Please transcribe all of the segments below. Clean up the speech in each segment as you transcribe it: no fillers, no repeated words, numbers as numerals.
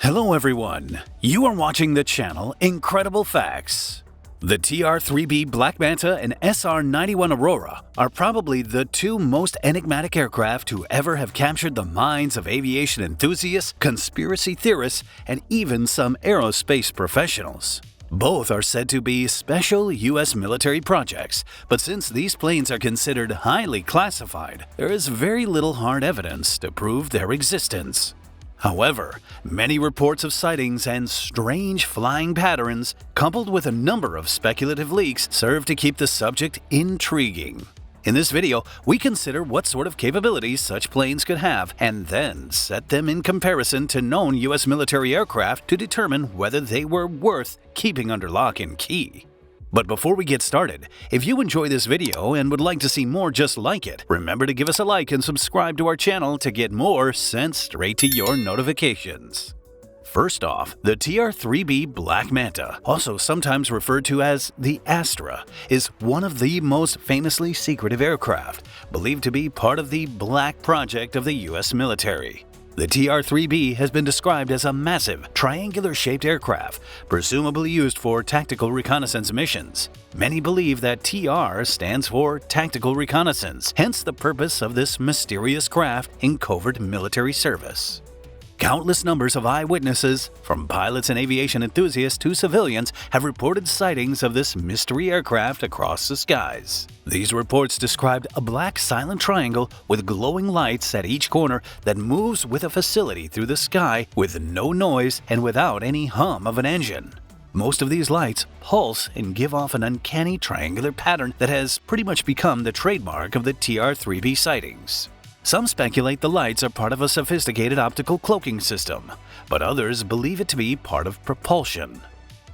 Hello everyone, you are watching the channel Incredible Facts. The TR-3B Black Manta and SR-91 Aurora are probably the two most enigmatic aircraft to ever have captured the minds of aviation enthusiasts, conspiracy theorists, and even some aerospace professionals. Both are said to be special U.S. military projects, but since these planes are considered highly classified, there is very little hard evidence to prove their existence. However, many reports of sightings and strange flying patterns, coupled with a number of speculative leaks, serve to keep the subject intriguing. In this video, we consider what sort of capabilities such planes could have, and then set them in comparison to known U.S. military aircraft to determine whether they were worth keeping under lock and key. But before we get started, if you enjoy this video and would like to see more just like it, remember to give us a like and subscribe to our channel to get more sent straight to your notifications. First off, the TR-3B Black Manta, also sometimes referred to as the Astra, is one of the most famously secretive aircraft, believed to be part of the Black Project of the U.S. military. The TR-3B has been described as a massive, triangular-shaped aircraft, presumably used for tactical reconnaissance missions. Many believe that TR stands for Tactical Reconnaissance, hence the purpose of this mysterious craft in covert military service. Countless numbers of eyewitnesses, from pilots and aviation enthusiasts to civilians, have reported sightings of this mystery aircraft across the skies. These reports described a black silent triangle with glowing lights at each corner that moves with a facility through the sky with no noise and without any hum of an engine. Most of these lights pulse and give off an uncanny triangular pattern that has pretty much become the trademark of the TR-3B sightings. Some speculate the lights are part of a sophisticated optical cloaking system, but others believe it to be part of propulsion.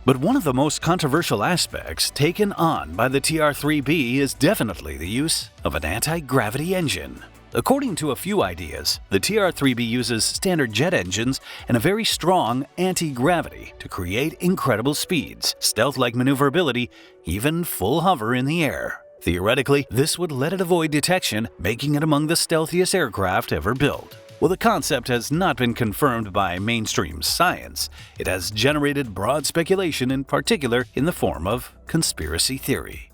But one of the most controversial aspects taken on by the TR-3B is definitely the use of an anti-gravity engine. According to a few ideas, the TR-3B uses standard jet engines and a very strong anti-gravity to create incredible speeds, stealth-like maneuverability, even full hover in the air. Theoretically, this would let it avoid detection, making it among the stealthiest aircraft ever built. While the concept has not been confirmed by mainstream science, it has generated broad speculation, in particular in the form of conspiracy theory.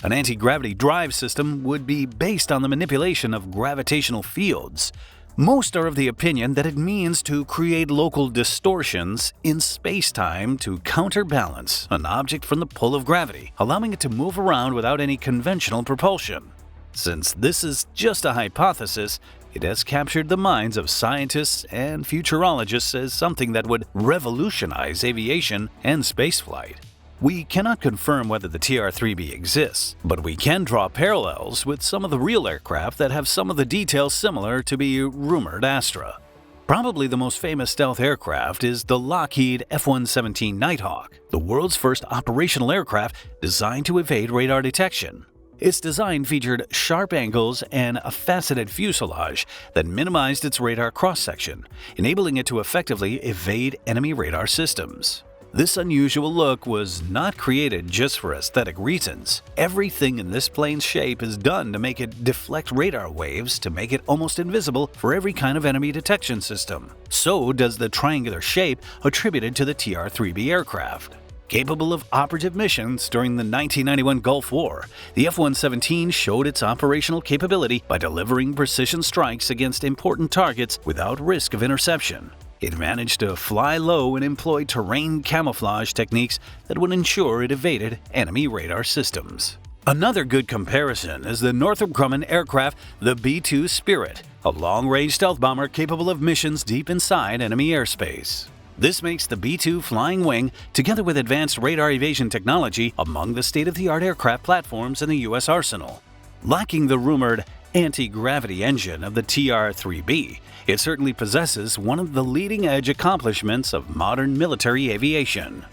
An anti-gravity drive system would be based on the manipulation of gravitational fields. Most are of the opinion that it means to create local distortions in space-time to counterbalance an object from the pull of gravity, allowing it to move around without any conventional propulsion. Since this is just a hypothesis, it has captured the minds of scientists and futurologists as something that would revolutionize aviation and spaceflight. We cannot confirm whether the TR-3B exists, but we can draw parallels with some of the real aircraft that have some of the details similar to the rumored Astra. Probably the most famous stealth aircraft is the Lockheed F-117 Nighthawk, the world's first operational aircraft designed to evade radar detection. Its design featured sharp angles and a faceted fuselage that minimized its radar cross-section, enabling it to effectively evade enemy radar systems. This unusual look was not created just for aesthetic reasons. Everything in this plane's shape is done to make it deflect radar waves to make it almost invisible for every kind of enemy detection system. So does the triangular shape attributed to the TR-3B aircraft. Capable of operative missions during the 1991 Gulf War, the F-117 showed its operational capability by delivering precision strikes against important targets without risk of interception. It managed to fly low and employ terrain camouflage techniques that would ensure it evaded enemy radar systems. Another good comparison is the Northrop Grumman aircraft, the B-2 Spirit, a long-range stealth bomber capable of missions deep inside enemy airspace. This makes the B-2 flying wing, together with advanced radar evasion technology, among the state-of-the-art aircraft platforms in the U.S. arsenal. Lacking the rumored anti-gravity engine of the TR-3B, it certainly possesses one of the leading-edge accomplishments of modern military aviation.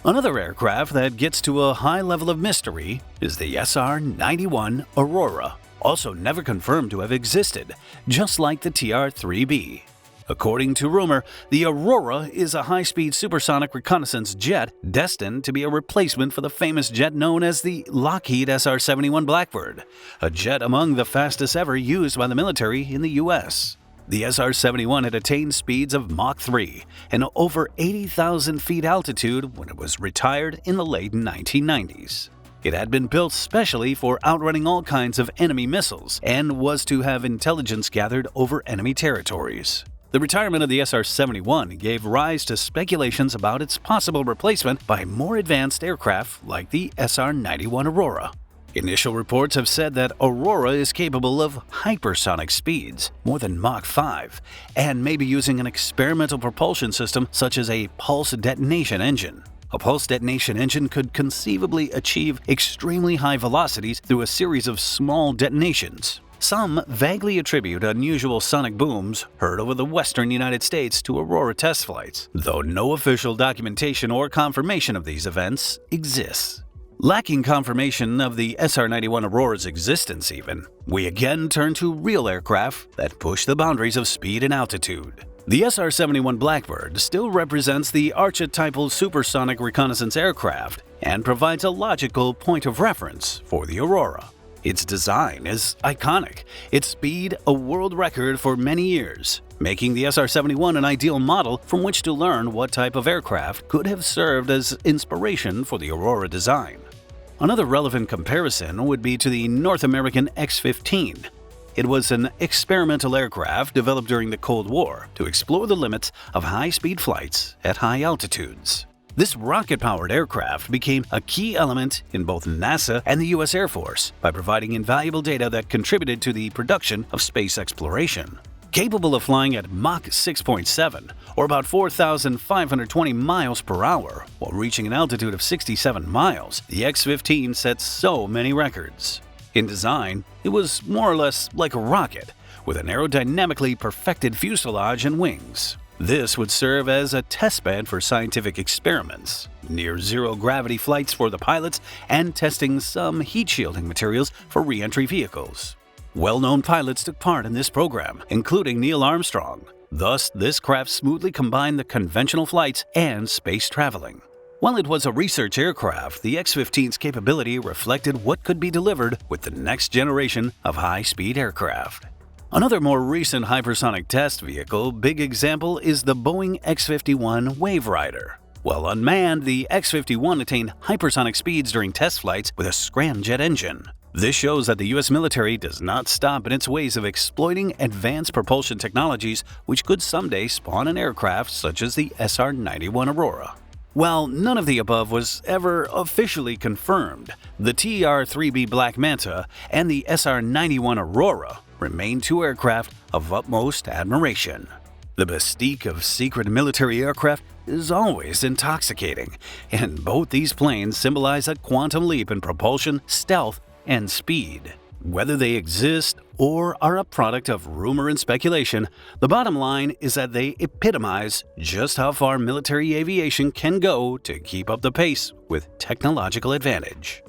Another aircraft that gets to a high level of mystery is the SR-91 Aurora, also never confirmed to have existed, just like the TR-3B. According to rumor, the Aurora is a high-speed supersonic reconnaissance jet destined to be a replacement for the famous jet known as the Lockheed SR-71 Blackbird, a jet among the fastest ever used by the military in the U.S. The SR-71 had attained speeds of Mach 3 and over 80,000 feet altitude when it was retired in the late 1990s. It had been built specially for outrunning all kinds of enemy missiles and was to have intelligence gathered over enemy territories. The retirement of the SR-71 gave rise to speculations about its possible replacement by more advanced aircraft like the SR-91 Aurora. Initial reports have said that Aurora is capable of hypersonic speeds, more than Mach 5, and may be using an experimental propulsion system such as a pulse detonation engine. A pulse detonation engine could conceivably achieve extremely high velocities through a series of small detonations. Some vaguely attribute unusual sonic booms heard over the western United States to Aurora test flights, though no official documentation or confirmation of these events exists. Lacking confirmation of the SR-91 Aurora's existence even, we again turn to real aircraft that push the boundaries of speed and altitude. The SR-71 Blackbird still represents the archetypal supersonic reconnaissance aircraft and provides a logical point of reference for the Aurora. Its design is iconic, its speed a world record for many years, making the SR-71 an ideal model from which to learn what type of aircraft could have served as inspiration for the Aurora design. Another relevant comparison would be to the North American X15. It was an experimental aircraft developed during the Cold War to explore the limits of high-speed flights at high altitudes. This rocket-powered aircraft became a key element in both NASA and the U.S. Air Force by providing invaluable data that contributed to the production of space exploration. Capable of flying at Mach 6.7, or about 4,520 miles per hour, while reaching an altitude of 67 miles, the X-15 set so many records. In design, it was more or less like a rocket, with an aerodynamically perfected fuselage and wings. This would serve as a testbed for scientific experiments, near-zero gravity flights for the pilots, and testing some heat-shielding materials for re-entry vehicles. Well-known pilots took part in this program, including Neil Armstrong. Thus, this craft smoothly combined the conventional flights and space traveling. While it was a research aircraft, the X-15's capability reflected what could be delivered with the next generation of high-speed aircraft. Another more recent hypersonic test vehicle big example is the Boeing X-51 Wave Rider. While unmanned, the X-51 attained hypersonic speeds during test flights with a scramjet engine. This shows that the U.S. military does not stop in its ways of exploiting advanced propulsion technologies which could someday spawn an aircraft such as the SR-91 Aurora. While none of the above was ever officially confirmed, the TR-3B Black Manta and the SR-91 Aurora remain two aircraft of utmost admiration. The mystique of secret military aircraft is always intoxicating, and both these planes symbolize a quantum leap in propulsion, stealth, and speed. Whether they exist or are a product of rumor and speculation, the bottom line is that they epitomize just how far military aviation can go to keep up the pace with technological advantage.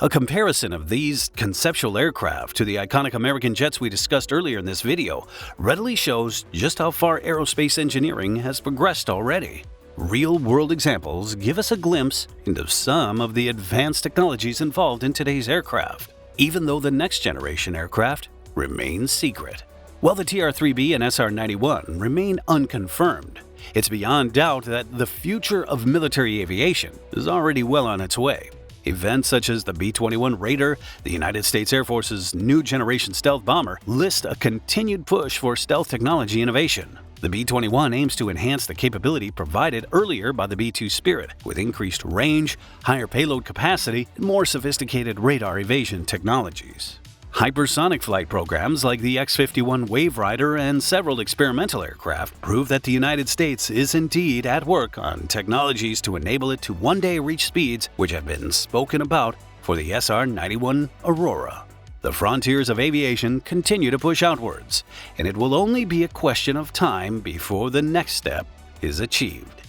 A comparison of these conceptual aircraft to the iconic American jets we discussed earlier in this video readily shows just how far aerospace engineering has progressed already. Real-world examples give us a glimpse into some of the advanced technologies involved in today's aircraft, even though the next-generation aircraft remains secret. While the TR-3B and SR-91 remain unconfirmed, it's beyond doubt that the future of military aviation is already well on its way. Events such as the B-21 Raider, the United States Air Force's new generation stealth bomber, list a continued push for stealth technology innovation. The B-21 aims to enhance the capability provided earlier by the B-2 Spirit, with increased range, higher payload capacity, and more sophisticated radar evasion technologies. Hypersonic flight programs like the X-51 Wave Rider and several experimental aircraft prove that the United States is indeed at work on technologies to enable it to one day reach speeds which have been spoken about for the SR-91 Aurora. The frontiers of aviation continue to push outwards, and it will only be a question of time before the next step is achieved.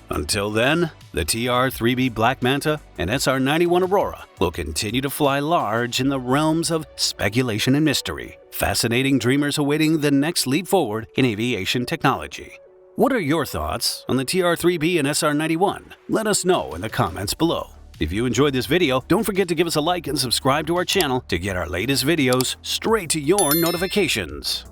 Until then, the TR-3B Black Manta and SR-91 Aurora will continue to fly large in the realms of speculation and mystery, fascinating dreamers awaiting the next leap forward in aviation technology. What are your thoughts on the TR-3B and SR-91? Let us know in the comments below. If you enjoyed this video, don't forget to give us a like and subscribe to our channel to get our latest videos straight to your notifications.